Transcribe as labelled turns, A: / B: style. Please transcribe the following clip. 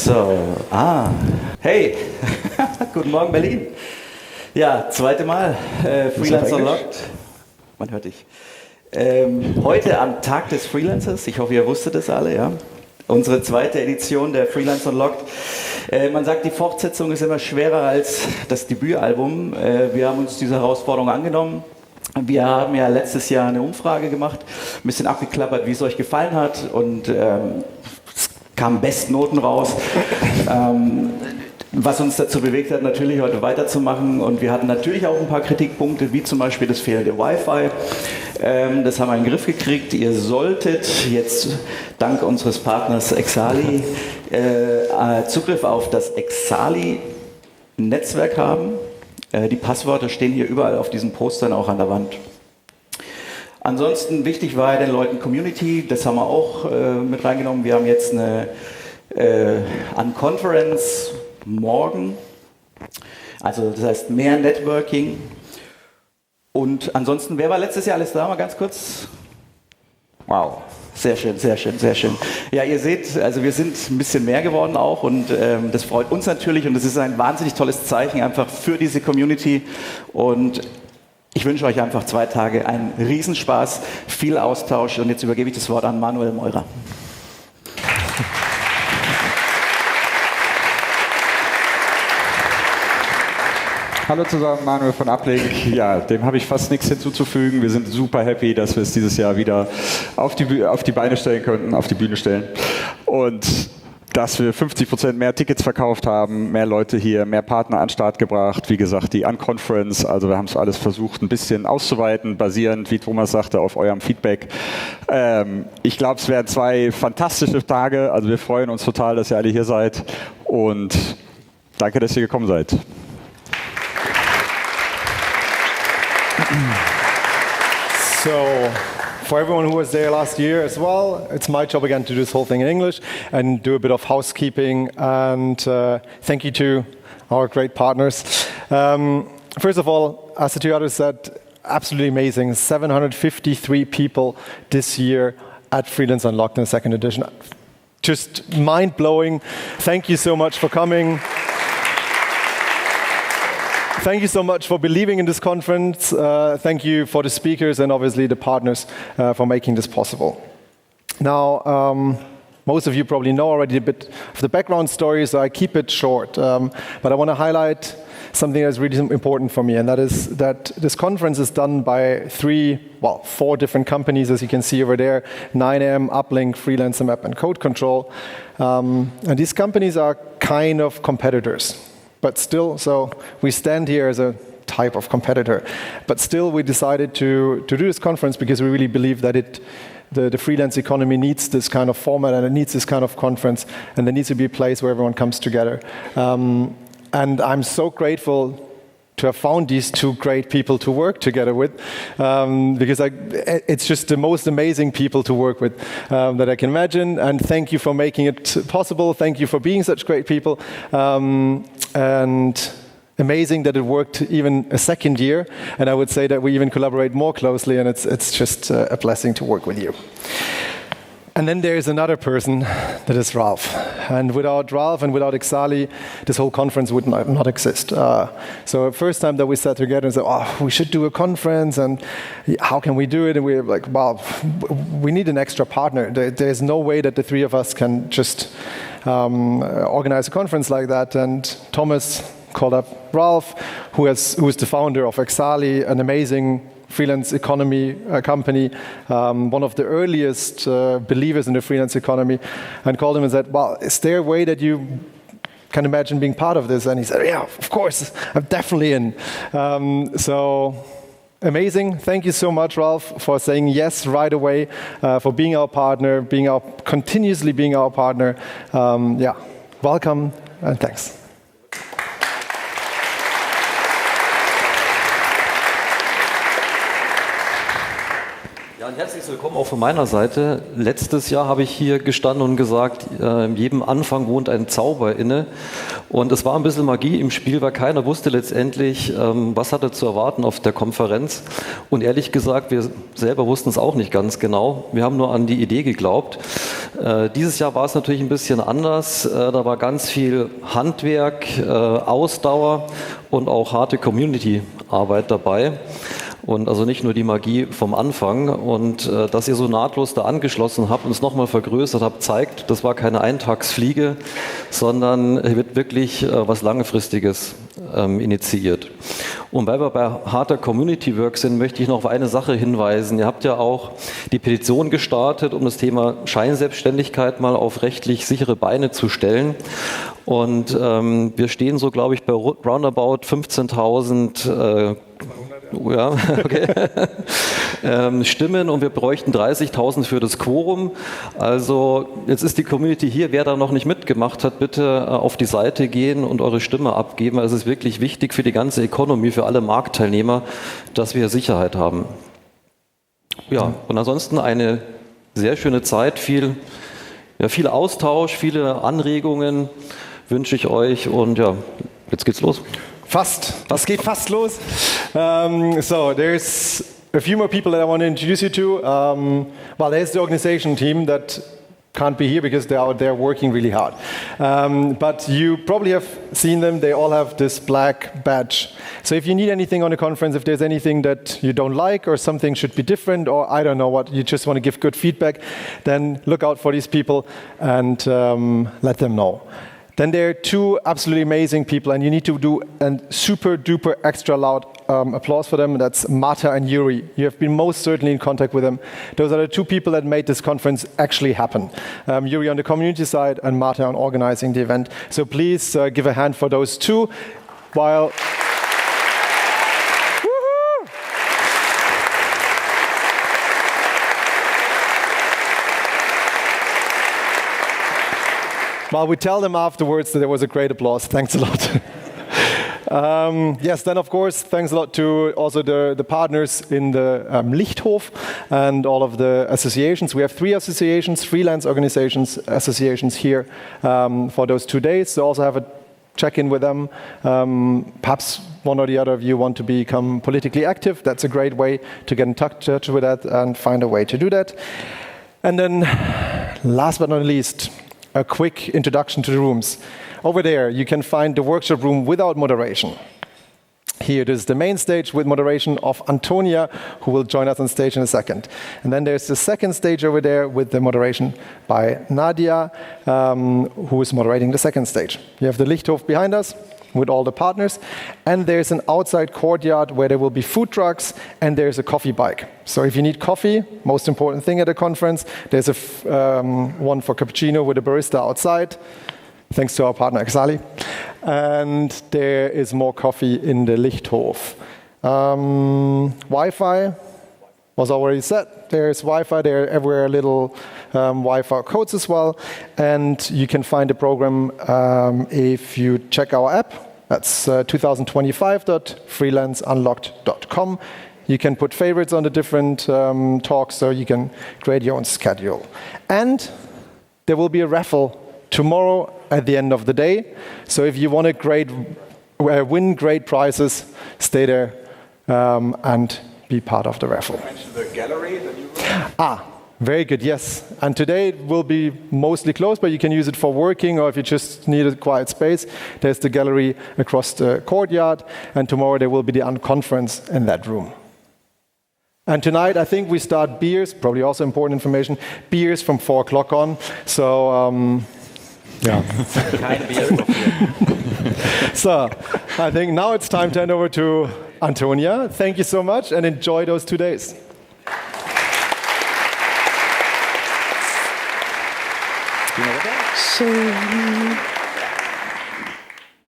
A: So, hey, guten Morgen Berlin. Ja, zweite Mal, Freelance Unlocked. Man hört dich. Heute am Tag des Freelancers, ich hoffe, ihr wusstet es alle, ja. Unsere zweite Edition der Freelance Unlocked. Man sagt, die Fortsetzung ist immer schwerer als das Debütalbum. Wir haben uns diese Herausforderung angenommen. Wir haben ja letztes Jahr eine Umfrage gemacht, ein bisschen abgeklappert, wie es euch gefallen hat, und es kamen Bestnoten raus. Was uns dazu bewegt hat, natürlich heute weiterzumachen, und wir hatten natürlich auch ein paar Kritikpunkte, wie zum Beispiel das fehlende Wi-Fi. Das haben wir in den Griff gekriegt. Ihr solltet jetzt dank unseres Partners Exali Zugriff auf das Exali-Netzwerk haben. Die Passwörter stehen hier überall auf diesen Postern auch an der Wand. Ansonsten wichtig war den Leuten Community, das haben wir auch mit reingenommen. Wir haben jetzt eine Unconference morgen, also das heißt mehr Networking. Und ansonsten, wer war letztes Jahr alles da? Mal ganz kurz. Wow, sehr schön, sehr schön, sehr schön. Ja, ihr seht, also wir sind ein bisschen mehr geworden auch, und das freut uns natürlich, und das ist ein wahnsinnig tolles Zeichen einfach für diese Community, und ich wünsche euch einfach 2 Tage einen Riesenspaß, viel Austausch, und jetzt übergebe ich das Wort an Manuel Meurer.
B: Hallo zusammen, Manuel von Uplink. Ja, dem habe ich fast nichts hinzuzufügen. Wir sind super happy, dass wir es dieses Jahr wieder auf die Beine stellen konnten, auf die Bühne stellen. Und dass wir 50% mehr Tickets verkauft haben, mehr Leute hier, mehr Partner an den Start gebracht. Wie gesagt, die Unconference, also wir haben es alles versucht, ein bisschen auszuweiten, basierend, wie Thomas sagte, auf eurem Feedback. Ich glaube, es werden 2 fantastische Tage. Also wir freuen uns total, dass ihr alle hier seid. Und danke, dass ihr gekommen seid.
C: So, for everyone who was there last year as well, it's my job again to do this whole thing in English and do a bit of housekeeping, and thank you to our great partners. First of all, as the 2 others said, absolutely amazing. 753 people this year at Freelance Unlocked in the 2nd edition. Just mind-blowing. Thank you so much for coming. Thank you so much for believing in this conference. Thank you for the speakers and obviously the partners for making this possible. Now, most of you probably know already a bit of the background story, so I keep it short. But I want to highlight something that's really important for me, and that is that this conference is done by 4 different companies, as you can see over there: 9M, Uplink, freelancermap, and CodeControl. And these companies are kind of competitors. But still, so we stand here as a type of competitor. But still, we decided to do this conference because we really believe that the freelance economy needs this kind of format, and it needs this kind of conference, and there needs to be a place where everyone comes together. And I'm so grateful to have found these 2 great people to work together with, because it's just the most amazing people to work with that I can imagine. And thank you for making it possible. Thank you for being such great people. And amazing that it worked even a 2nd year. And I would say that we even collaborate more closely, and it's just a blessing to work with you. And then there is another person, that is Ralph. And without Ralph and without Exali, this whole conference would not exist. So the first time that we sat together and said, we should do a conference, and how can we do it? And we were like, well, we need an extra partner. There's no way that the 3 of us can just organize a conference like that. And Thomas called up Ralph, who is the founder of Exali, an amazing freelance economy company, one of the earliest believers in the freelance economy, and called him and said, well, is there a way that you can imagine being part of this? And he said, yeah, of course, I'm definitely in. So amazing. Thank you so much, Ralph, for saying yes right away, for being our partner, continuously being our partner. Welcome and thanks.
D: Ja, und herzlich willkommen auch von meiner Seite. Letztes Jahr habe ich hier gestanden und gesagt, in jedem Anfang wohnt ein Zauber inne. Und es war ein bisschen Magie im Spiel, weil keiner wusste letztendlich, was hatte zu erwarten auf der Konferenz. Und ehrlich gesagt, wir selber wussten es auch nicht ganz genau. Wir haben nur an die Idee geglaubt. Dieses Jahr war es natürlich ein bisschen anders. Da war ganz viel Handwerk, Ausdauer und auch harte Community-Arbeit dabei. Und also nicht nur die Magie vom Anfang. Und dass ihr so nahtlos da angeschlossen habt und es nochmal vergrößert habt, zeigt, das war keine Eintagsfliege, sondern wird wirklich was Langfristiges initiiert. Und weil wir bei harter Community Work sind, möchte ich noch auf eine Sache hinweisen. Ihr habt ja auch die Petition gestartet, um das Thema Scheinselbstständigkeit mal auf rechtlich sichere Beine zu stellen. Und wir stehen so, glaube ich, bei roundabout 15.000 ja, okay. Stimmen und wir bräuchten 30.000 für das Quorum. Also jetzt ist die Community hier. Wer da noch nicht mitgemacht hat, bitte auf die Seite gehen und eure Stimme abgeben. Also es ist wirklich wichtig für die ganze Economy, für alle Marktteilnehmer, dass wir Sicherheit haben. Ja, und ansonsten eine sehr schöne Zeit, viel Austausch, viele Anregungen wünsche ich euch und ja, jetzt geht's los.
C: Fast. Es geht fast los. So there's a few more people that I want to introduce you to. Well, there's the organization team that can't be here because they're out there working really hard. But you probably have seen them. They all have this black badge. So if you need anything on the conference, if there's anything that you don't like or something should be different or I don't know what, you just want to give good feedback, then look out for these people and let them know. Then there are two absolutely amazing people, and you need to do a super duper extra loud applause for them. That's Marta and Yuri. You have been most certainly in contact with them. Those are the two people that made this conference actually happen. Yuri on the community side and Marta on organizing the event. So please give a hand for those two. While we tell them afterwards that there was a great applause. Thanks a lot. Yes, then of course, thanks a lot to also the partners in the Lichthof and all of the associations. We have 3 associations, freelance organizations, associations here for those 2 days. So also have a check-in with them. Perhaps one or the other of you want to become politically active. That's a great way to get in touch with that and find a way to do that. And then last but not least, a quick introduction to the rooms. Over there, you can find the workshop room without moderation. Here it is the main stage with moderation of Antonia, who will join us on stage in a second. And then there's the second stage over there with the moderation by Nadia, who is moderating the second stage. You have the Lichthof behind us with all the partners. And there's an outside courtyard where there will be food trucks and there's a coffee bike. So if you need coffee, most important thing at a conference, there's a one for cappuccino with a barista outside, thanks to our partner exali. And there is more coffee in the Lichthof. Wi-Fi was already set. There's Wi-Fi, there are everywhere little Wi-Fi codes as well. And you can find the program if you check our app. That's 2025.freelanceunlocked.com. You can put favorites on the different talks, so you can create your own schedule. And there will be a raffle tomorrow at the end of the day. So if you want to win great prizes, stay there and be part of the raffle.
B: You mentioned the gallery, the new room.
C: Very good, yes. And today it will be mostly closed, but you can use it for working or if you just need a quiet space. There's the gallery across the courtyard, and tomorrow there will be the unconference in that room. And tonight I think we start beers, probably also important information, beers from 4 o'clock on. So, yeah. So, I think now it's time to hand over to Antonia. Thank you so much and enjoy those 2 days.
E: Schön.